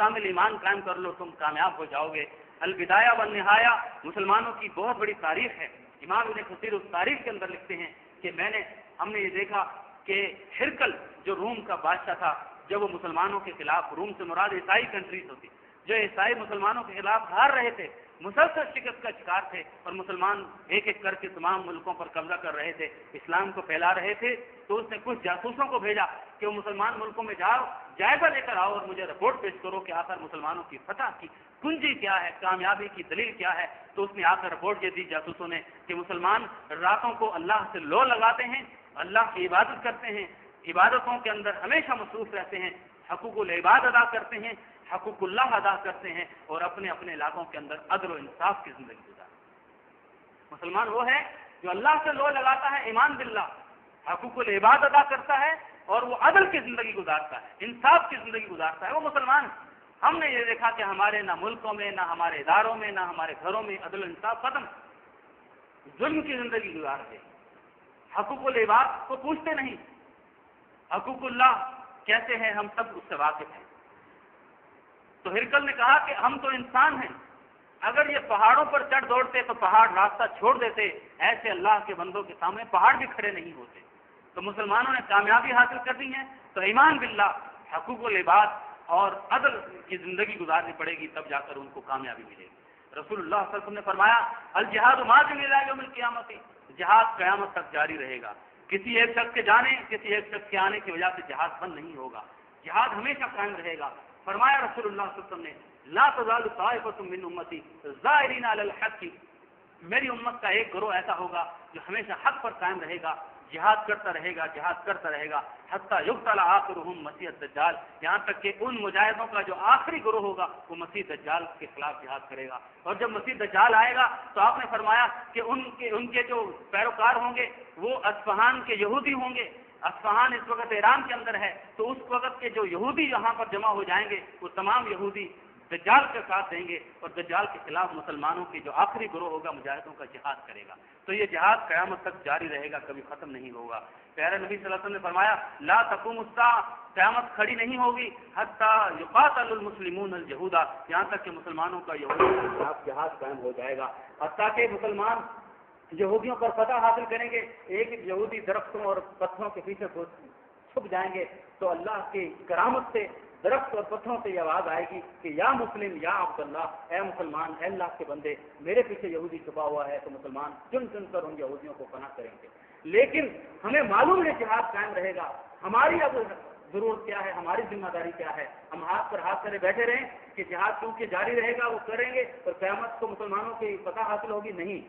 کامل ایمان قائم کر لو، تم کامیاب ہو جاؤ گے۔ البدایہ والنہایہ مسلمانوں کی بہت بڑی تاریخ ہے۔ امام ابن کثیر اس تاریخ کے اندر لکھتے ہیں کہ ہم نے یہ دیکھا کہ ہرقل جو روم کا بادشاہ تھا، جب وہ مسلمانوں کے خلاف، روم سے مراد عیسائی کنٹریز ہوتی، جو عیسائی مسلمانوں کے خلاف ہار رہے تھے، مسلسل شکست کا شکار تھے، اور مسلمان ایک ایک کر کے تمام ملکوں پر قبضہ کر رہے تھے، اسلام کو پھیلا رہے تھے، تو اس نے کچھ جاسوسوں کو بھیجا کہ وہ مسلمان ملکوں میں جاؤ، جائزہ لے کر آؤ اور مجھے رپورٹ پیش کرو کہ آخر مسلمانوں کی فتح کی کنجی کیا ہے، کامیابی کی دلیل کیا ہے۔ تو اس نے آ کر رپورٹ یہ دی جاسوسوں نے کہ مسلمان راتوں کو اللہ سے لو لگاتے ہیں، اللہ کی عبادت کرتے ہیں، عبادتوں کے اندر ہمیشہ مصروف رہتے ہیں، حقوق العباد ادا کرتے ہیں، حقوق اللہ ادا کرتے ہیں، اور اپنے اپنے علاقوں کے اندر عدل و انصاف کی زندگی گزارتے ہیں۔ مسلمان وہ ہے جو اللہ سے لو لگاتا ہے، ایمان باللہ، حقوق العباد ادا کرتا ہے، اور وہ عدل کی زندگی گزارتا ہے، انصاف کی زندگی گزارتا ہے، وہ مسلمان۔ ہم نے یہ دیکھا کہ ہمارے نہ ملکوں میں، نہ ہمارے اداروں میں، نہ ہمارے گھروں میں عدل و انصاف ختم، ظلم کی زندگی گزار رہے، حقوق العباد کو پوچھتے نہیں، حقوق اللہ کیسے ہیں ہم سب اس سے واقف ہیں۔ تو ہرقل نے کہا کہ ہم تو انسان ہیں، اگر یہ پہاڑوں پر چڑھ دوڑتے تو پہاڑ راستہ چھوڑ دیتے، ایسے اللہ کے بندوں کے سامنے پہاڑ بھی کھڑے نہیں ہوتے۔ تو مسلمانوں نے کامیابی حاصل کر دی ہے، تو ایمان باللہ، حقوق العباد اور عدل کی زندگی گزارنی پڑے گی، تب جا کر ان کو کامیابی ملے گی۔ رسول اللہ صلی اللہ علیہ وسلم نے فرمایا الجہاد ماضٍ الی یوم القیامۃ، جہاد قیامت تک جاری رہے گا۔ کسی ایک شخص کے جانے، کسی ایک شخص کے آنے کی وجہ سے جہاد بند نہیں ہوگا، جہاد ہمیشہ قائم رہے گا۔ فرمایا رسول اللہ صلی اللہ علیہ وسلم نے لا تزال طائفۃ من امتی ظاہرین علی الحق، میری امت کا ایک گروہ ایسا ہوگا جو ہمیشہ حق پر قائم رہے گا، جہاد کرتا رہے گا، جہاد کرتا رہے گا، حتیٰ یقتل آخرہم مسیح الدجال، یہاں تک کہ ان مجاہدوں کا جو آخری گروہ ہوگا وہ مسیح دجال کے خلاف جہاد کرے گا۔ اور جب مسیح دجال آئے گا تو آپ نے فرمایا کہ ان کے جو پیروکار ہوں گے وہ اصفہان کے یہودی ہوں گے۔ اصفہان اس وقت ایران کے اندر ہے، تو اس وقت کے جو یہودی یہاں پر جمع ہو جائیں گے وہ تمام یہودی دجال کا ساتھ دیں گے، اور دجال کے خلاف مسلمانوں کی جو آخری گروہ ہوگا مجاہدوں کا جہاد کرے گا۔ تو یہ جہاد قیامت تک جاری رہے گا، کبھی ختم نہیں ہوگا۔ پیارے نبی صلی اللہ علیہ وسلم نے فرمایا لا تقوم الساعہ، قیامت کھڑی نہیں ہوگی حتیٰ یقاتل المسلمون الجہودا، یہاں تک کہ مسلمانوں کا یہودیوں کے خلاف جہاد قائم ہو جائے گا، حتیٰ کہ مسلمان یہودیوں پر فتح حاصل کریں گے۔ ایک ایک یہودی درختوں اور پتھروں کے پیچھے چھپ جائیں گے تو اللہ کی کرامت سے درخت اور پتھروں سے یہ آواز آئے گی کہ یا مسلم یا عبداللہ، اے مسلمان، اے اللہ کے بندے، میرے پیچھے یہودی چھپا ہوا ہے۔ تو مسلمان چن چن کر ان یہودیوں کو پناہ کریں گے۔ لیکن ہمیں معلوم ہے جہاد قائم رہے گا، ہماری اب ضرورت کیا ہے، ہماری ذمہ داری کیا ہے؟ ہم ہاتھ پر ہاتھ کرے بیٹھے رہیں کہ جہاد کیونکہ جاری رہے گا وہ کریں گے اور قیامت کو مسلمانوں کی فتح حاصل ہوگی؟ نہیں،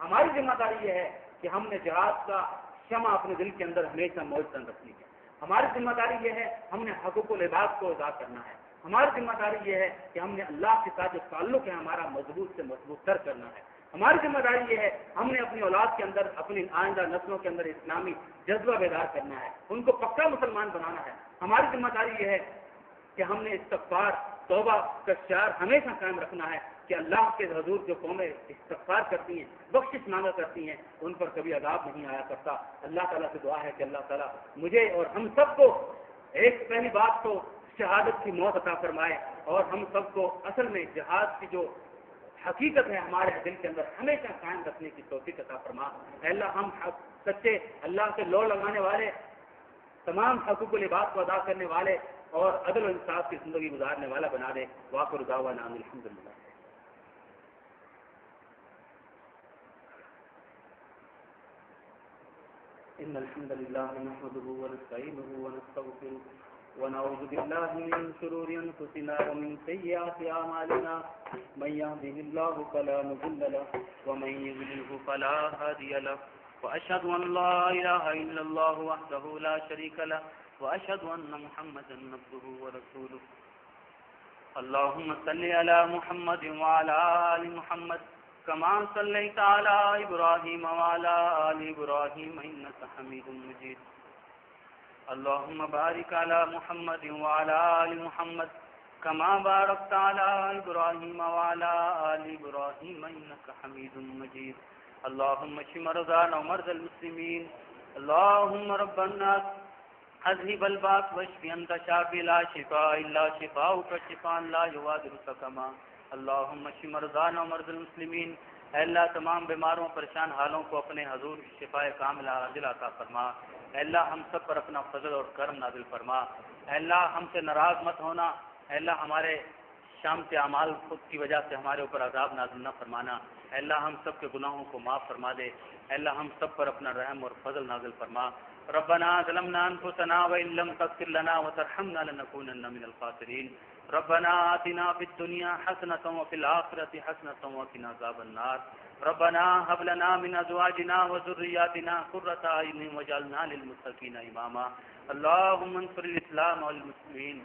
ہماری ذمہ داری یہ ہے کہ ہم نے جہاد کا شمع اپنے دل کے اندر ہمیشہ موجود رکھنی ہے۔ ہماری ذمہ داری یہ ہے ہم نے حقوق العباد کو ادا کرنا ہے۔ ہماری ذمہ داری یہ ہے کہ ہم نے اللہ کے ساتھ جو تعلق ہے ہمارا مضبوط سے مضبوط تر کرنا ہے۔ ہماری ذمہ داری یہ ہے ہم نے اپنی اولاد کے اندر، اپنی آئندہ نسلوں کے اندر اسلامی جذبہ بیدار کرنا ہے، ان کو پکا مسلمان بنانا ہے۔ ہماری ذمہ داری یہ ہے کہ ہم نے استغفار، توبہ کا شعار ہمیشہ قائم رکھنا ہے کہ اللہ کے حضور جو قومیں استغفار کرتی ہیں، بخشش مانگا کرتی ہیں، ان پر کبھی عذاب نہیں آیا کرتا۔ اللہ تعالیٰ سے دعا ہے کہ اللہ تعالیٰ مجھے اور ہم سب کو ایک پہلی بات تو شہادت کی موت عطا فرمائے، اور ہم سب کو اصل میں جہاد کی جو حقیقت ہے ہمارے دل کے اندر ہمیشہ قائم رکھنے کی توفیق عطا فرما۔ اے اللہ ہم سچے اللہ سے لو لگانے والے، تمام حقوق العباد کو ادا کرنے والے اور عدل و انصاف کی زندگی گزارنے والا بنا دے۔ وآخر دعوانا ان الحمدللہ۔ ان الحمد لله نحمده ونستعينه ونستغفره ونعوذ بالله من شرور انفسنا ومن سيئات اعمالنا، من يهده الله فلا مضل له ومن يضلل فلا هادي له، واشهد ان لا اله الا الله وحده لا شريك له، واشهد ان محمدا عبده ورسوله۔ اللهم صل على محمد وعلى ال محمد كما صليت على إبراهيم وعلى آل إبراهيم إنك حميد مجيد۔ اللهم بارك على محمد وعلى آل محمد كما باركت على إبراهيم وعلى آل إبراهيم إنك حميد مجيد۔ اللهم اشف مرضانا ومرضى المسلمين، اللهم رب الناس اذهب الباس واشف انت شافي لا شفاء الا شفاؤك شفاء لا يغادر سقما اللهم اشف مرضانا ومرضى المسلمین. اے اللہ تمام بیماروں پریشان حالوں کو اپنے حضور شفاء کاملہ عاجل عطا فرما. اے اللہ ہم سب پر اپنا فضل اور کرم نازل فرما. اے اللہ ہم سے ناراض مت ہونا. اے اللہ ہمارے شام کے اعمال خود کی وجہ سے ہمارے اوپر عذاب نازل نہ فرمانا. اے اللہ ہم سب کے گناہوں کو معاف فرما دے. اے اللہ ہم سب پر اپنا رحم اور فضل نازل فرما. ربنا ظلمنا انفسنا وان لم تغفر لنا وترحمنا لنكونن من الخاسرين. ربنا آتنا في الدنيا حسنة وفي الآخرة حسنة وقنا عذاب النار. ربنا هب لنا من ازواجنا وذرياتنا قرة اعين واجعلنا للمتقين اماما. اللهم انصر الاسلام والمسلمين.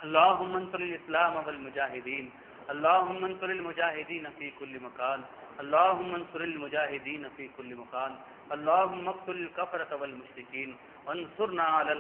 اللهم انصر الاسلام والمجاهدين. اللهم انصر المجاهدين في كل مكان. اللهم انصر المجاهدين في كل مكان. اللهم اقتل الكفرة والمشركين وانصرنا على